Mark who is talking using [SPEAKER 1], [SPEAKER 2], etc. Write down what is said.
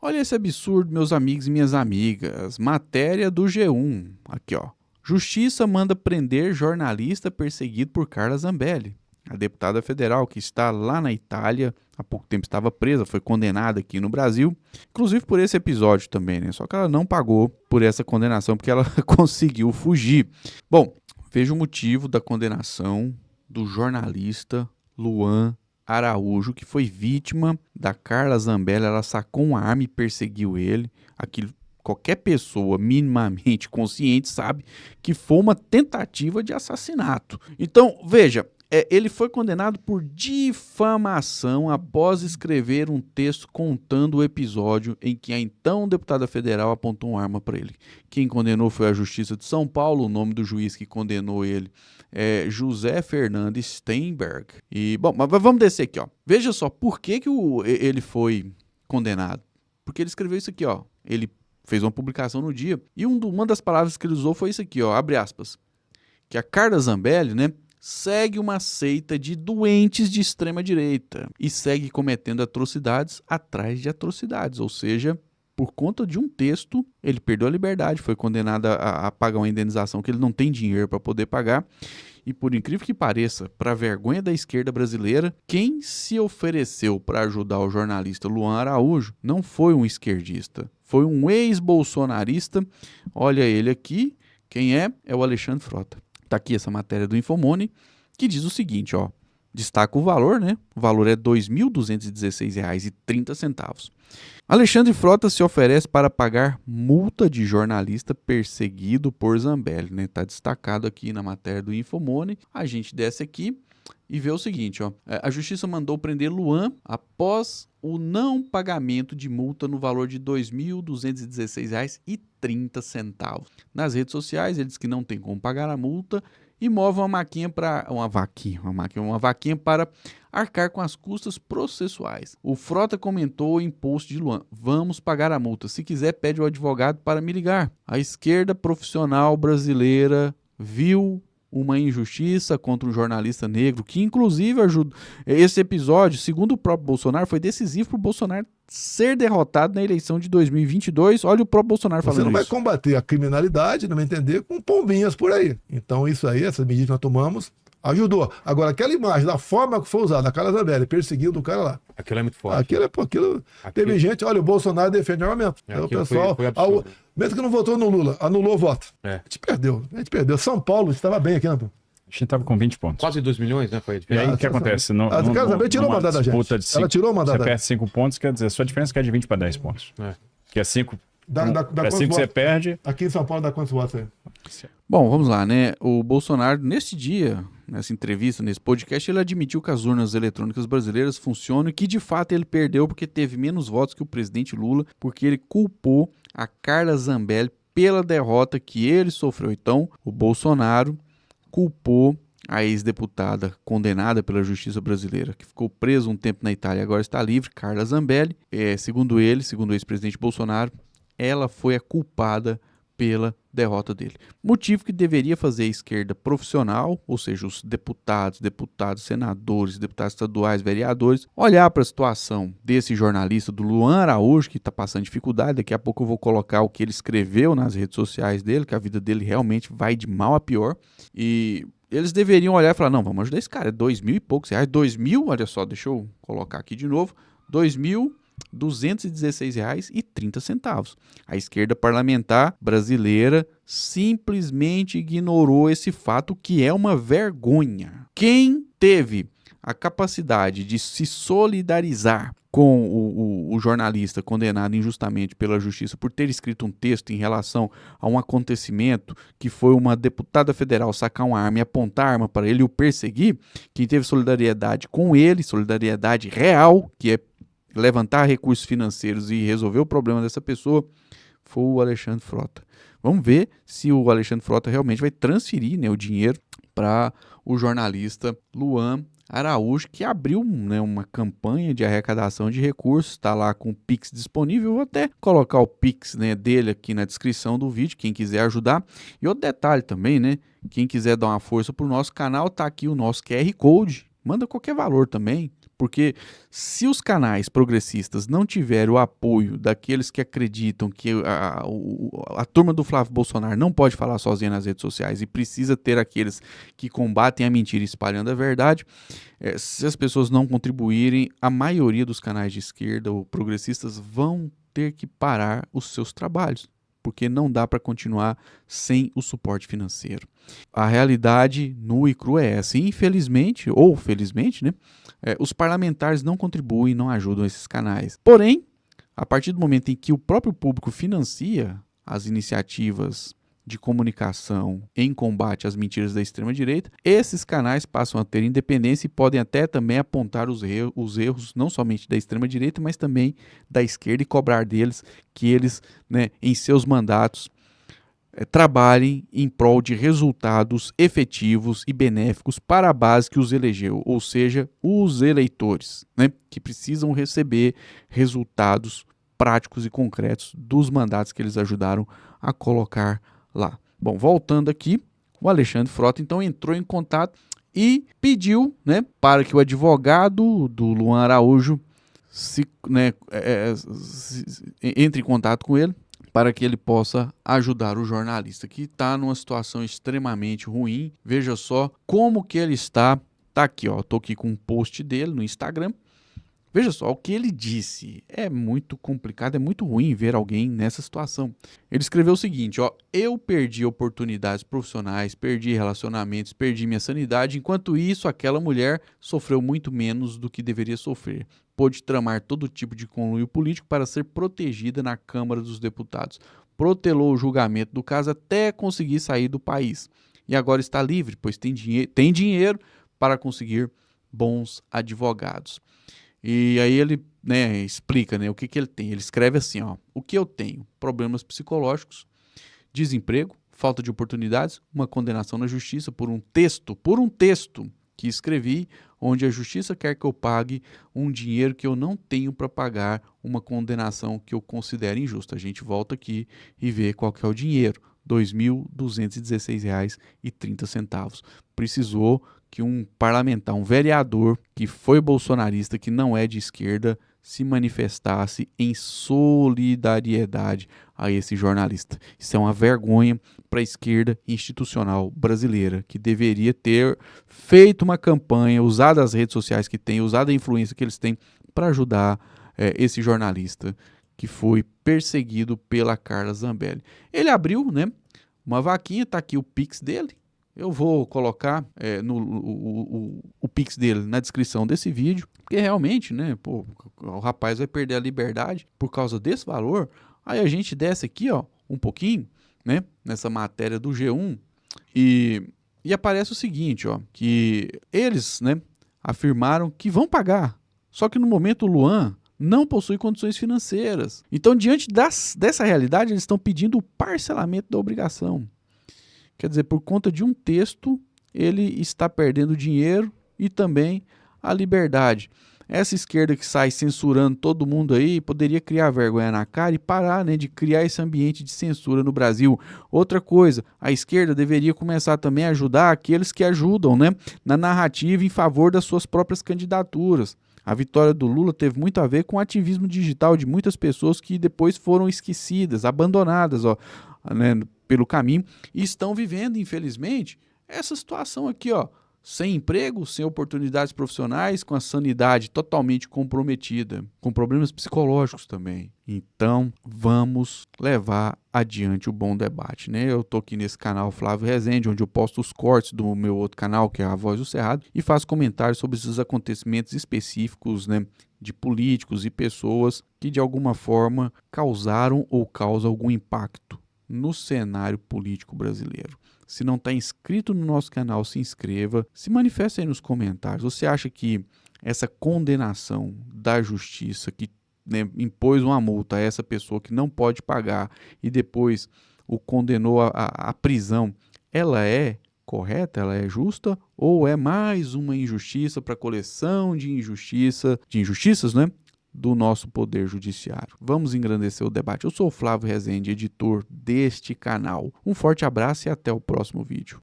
[SPEAKER 1] Olha esse absurdo, meus amigos e minhas amigas. Matéria do G1. Aqui, ó. Justiça manda prender jornalista perseguido por Carla Zambelli. A deputada federal que está lá na Itália, há pouco tempo estava presa, foi condenada aqui no Brasil, inclusive por esse episódio também, né? Só que ela não pagou por essa condenação porque ela conseguiu fugir. Bom, veja o motivo da condenação do jornalista Luan Araújo, que foi vítima da Carla Zambelli. Ela sacou uma arma e perseguiu ele. Aquilo, qualquer pessoa minimamente consciente sabe que foi uma tentativa de assassinato. Então, veja, ele foi condenado por difamação após escrever um texto contando o episódio em que a então deputada federal apontou uma arma para ele. Quem condenou foi a Justiça de São Paulo. O nome do juiz que condenou ele é José Fernando Steinberg. E, bom, mas vamos descer aqui, ó. Veja só, por que ele foi condenado? Porque ele escreveu isso aqui, ó. Ele fez uma publicação no dia e uma das palavras que ele usou foi isso aqui, ó, abre aspas, que a Carla Zambelli, né, segue uma seita de doentes de extrema direita e segue cometendo atrocidades atrás de atrocidades, ou seja, por conta de um texto, ele perdeu a liberdade, foi condenado a pagar uma indenização que ele não tem dinheiro para poder pagar. E por incrível que pareça, para a vergonha da esquerda brasileira, quem se ofereceu para ajudar o jornalista Luan Araújo não foi um esquerdista, foi um ex-bolsonarista. Olha ele aqui, quem é? É o Alexandre Frota. Tá aqui essa matéria do Infomone, que diz o seguinte, ó, destaca o valor, né? O valor é R$ 2.216,30. Alexandre Frota se oferece para pagar multa de jornalista perseguido por Zambelli, né? Tá destacado aqui na matéria do Infomone. A gente desce aqui e vê o seguinte, ó, a justiça mandou prender Luan após o não pagamento de multa no valor de R$ 2.216,30. Nas redes sociais, ele diz que não tem como pagar a multa e move uma vaquinha para arcar com as custas processuais. O Frota comentou em post de Luan: vamos pagar a multa. Se quiser, pede ao advogado para me ligar. A esquerda profissional brasileira viu uma injustiça contra um jornalista negro, que inclusive ajuda. Esse episódio, segundo o próprio Bolsonaro, foi decisivo para o Bolsonaro ser derrotado na eleição de 2022. Olha o próprio Bolsonaro falando isso.
[SPEAKER 2] Você não vai combater a criminalidade, não vai entender, com pombinhas por aí. Então isso aí, essas medidas que nós tomamos, ajudou. Agora, aquela imagem, da forma que foi usada, a Carla Zambelli perseguindo o cara lá.
[SPEAKER 3] Aquilo é muito forte.
[SPEAKER 2] Aquilo. Teve gente, olha, o Bolsonaro defende armamento. Então, o pessoal,
[SPEAKER 3] foi absurdo.
[SPEAKER 2] mesmo que não votou no Lula, anulou o voto.
[SPEAKER 3] É.
[SPEAKER 2] A gente perdeu. São Paulo estava bem aqui, né?
[SPEAKER 4] A gente estava com 20 pontos.
[SPEAKER 3] Quase 2 milhões, né? Foi a
[SPEAKER 4] E
[SPEAKER 3] diferença.
[SPEAKER 4] aí o que acontece?
[SPEAKER 2] A Carla Zambelli tirou o mandato da gente. Ela tirou o mandato
[SPEAKER 4] Você
[SPEAKER 2] da gente.
[SPEAKER 4] perde 5 pontos, quer dizer, a sua diferença é de 20 para 10 pontos. Que é 5.
[SPEAKER 2] Dá
[SPEAKER 4] É
[SPEAKER 2] quantos
[SPEAKER 4] 5 que você
[SPEAKER 2] votos?
[SPEAKER 4] perde.
[SPEAKER 2] Aqui em São Paulo dá quantos votos aí?
[SPEAKER 1] Bom, vamos lá, né? O Bolsonaro, nesse dia, nessa entrevista, nesse podcast, ele admitiu que as urnas eletrônicas brasileiras funcionam e que, de fato, ele perdeu porque teve menos votos que o presidente Lula, porque ele culpou a Carla Zambelli pela derrota que ele sofreu. Então, o Bolsonaro culpou a ex-deputada condenada pela justiça brasileira, que ficou presa um tempo na Itália e agora está livre, Carla Zambelli. Segundo ele, segundo o ex-presidente Bolsonaro, ela foi a culpada pela derrota dele. Motivo que deveria fazer a esquerda profissional, ou seja, os deputados, senadores, deputados estaduais, vereadores, olhar para a situação desse jornalista, do Luan Araújo, que está passando dificuldade. Daqui a pouco eu vou colocar o que ele escreveu nas redes sociais dele, que a vida dele realmente vai de mal a pior. E eles deveriam olhar e falar, não, vamos ajudar esse cara, é 2.000 e poucos reais. 2.000, olha só, deixa eu colocar aqui de novo, R$2.216,30. A esquerda parlamentar brasileira simplesmente ignorou esse fato, que é uma vergonha. Quem teve a capacidade de se solidarizar com o jornalista condenado injustamente pela justiça por ter escrito um texto em relação a um acontecimento que foi uma deputada federal sacar uma arma e apontar a arma para ele e o perseguir, quem teve solidariedade com ele, solidariedade real, que é levantar recursos financeiros e resolver o problema dessa pessoa, foi o Alexandre Frota. Vamos ver se o Alexandre Frota realmente vai transferir, né, o dinheiro para o jornalista Luan Araújo, que abriu, né, uma campanha de arrecadação de recursos, está lá com o Pix disponível. Vou até colocar o Pix, né, dele aqui na descrição do vídeo, quem quiser ajudar. E outro detalhe também, né, quem quiser dar uma força para o nosso canal, tá aqui o nosso QR Code. Manda qualquer valor também. Porque se os canais progressistas não tiverem o apoio daqueles que acreditam que a turma do Flávio Bolsonaro não pode falar sozinha nas redes sociais e precisa ter aqueles que combatem a mentira espalhando a verdade, se as pessoas não contribuírem, a maioria dos canais de esquerda ou progressistas vão ter que parar os seus trabalhos, porque não dá para continuar sem o suporte financeiro. A realidade nua e crua é essa. E, infelizmente, ou felizmente, né, os parlamentares não contribuem, não ajudam esses canais. Porém, a partir do momento em que o próprio público financia as iniciativas de comunicação em combate às mentiras da extrema-direita, esses canais passam a ter independência e podem até também apontar os erros não somente da extrema-direita, mas também da esquerda e cobrar deles que eles, né, em seus mandatos, trabalhem em prol de resultados efetivos e benéficos para a base que os elegeu, ou seja, os eleitores, né, que precisam receber resultados práticos e concretos dos mandatos que eles ajudaram a colocar lá. Bom, voltando aqui, o Alexandre Frota então entrou em contato e pediu, né, para que o advogado do Luan Araújo entre em contato com ele, para que ele possa ajudar o jornalista, que está numa situação extremamente ruim. Veja só como que ele está. Tá aqui, ó, tô aqui com um post dele no Instagram. Veja só, o que ele disse é muito complicado, é muito ruim ver alguém nessa situação. Ele escreveu o seguinte, ó: eu perdi oportunidades profissionais, perdi relacionamentos, perdi minha sanidade, enquanto isso aquela mulher sofreu muito menos do que deveria sofrer. Pôde tramar todo tipo de conluio político para ser protegida na Câmara dos Deputados. Protelou o julgamento do caso até conseguir sair do país. E agora está livre, pois tem dinheiro para conseguir bons advogados. E aí ele, né, explica, né, o que ele tem. Ele escreve assim, ó: o que eu tenho? Problemas psicológicos, desemprego, falta de oportunidades, uma condenação na justiça por um texto que escrevi, onde a justiça quer que eu pague um dinheiro que eu não tenho para pagar, uma condenação que eu considero injusta. A gente volta aqui e vê qual que é o dinheiro: R$ 2.216,30. Precisou que um parlamentar, um vereador que foi bolsonarista, que não é de esquerda, se manifestasse em solidariedade a esse jornalista. Isso é uma vergonha para a esquerda institucional brasileira, que deveria ter feito uma campanha, usado as redes sociais que tem, usado a influência que eles têm para ajudar esse jornalista que foi perseguido pela Carla Zambelli. Ele abriu, né, uma vaquinha, tá aqui o Pix dele. Eu vou colocar o Pix dele na descrição desse vídeo, porque realmente, né, pô, o rapaz vai perder a liberdade por causa desse valor. Aí a gente desce aqui, ó, um pouquinho, né, nessa matéria do G1 e aparece o seguinte, ó, que eles, né, afirmaram que vão pagar, só que no momento o Luan não possui condições financeiras. Então, diante dessa realidade, eles estão pedindo o parcelamento da obrigação. Quer dizer, por conta de um texto, ele está perdendo dinheiro e também a liberdade. Essa esquerda que sai censurando todo mundo aí poderia criar vergonha na cara e parar, né, de criar esse ambiente de censura no Brasil. Outra coisa, a esquerda deveria começar também a ajudar aqueles que ajudam, né, na narrativa em favor das suas próprias candidaturas. A vitória do Lula teve muito a ver com o ativismo digital de muitas pessoas que depois foram esquecidas, abandonadas, ó, né, pelo caminho, e estão vivendo, infelizmente, essa situação aqui, ó, sem emprego, sem oportunidades profissionais, com a sanidade totalmente comprometida, com problemas psicológicos também. Então, vamos levar adiante o bom debate, né? Eu tô aqui nesse canal Flávio Rezende, onde eu posto os cortes do meu outro canal, que é a Voz do Cerrado, e faço comentários sobre esses acontecimentos específicos, né, de políticos e pessoas que de alguma forma causaram ou causam algum impacto no cenário político brasileiro. Se não está inscrito no nosso canal, se inscreva, se manifeste aí nos comentários. Você acha que essa condenação da justiça, que, né, impôs uma multa a essa pessoa que não pode pagar e depois o condenou à prisão, ela é correta, ela é justa, ou é mais uma injustiça para a coleção de injustiças, né, do nosso poder judiciário? Vamos engrandecer o debate. Eu sou o Flávio Rezende, editor deste canal. Um forte abraço e até o próximo vídeo.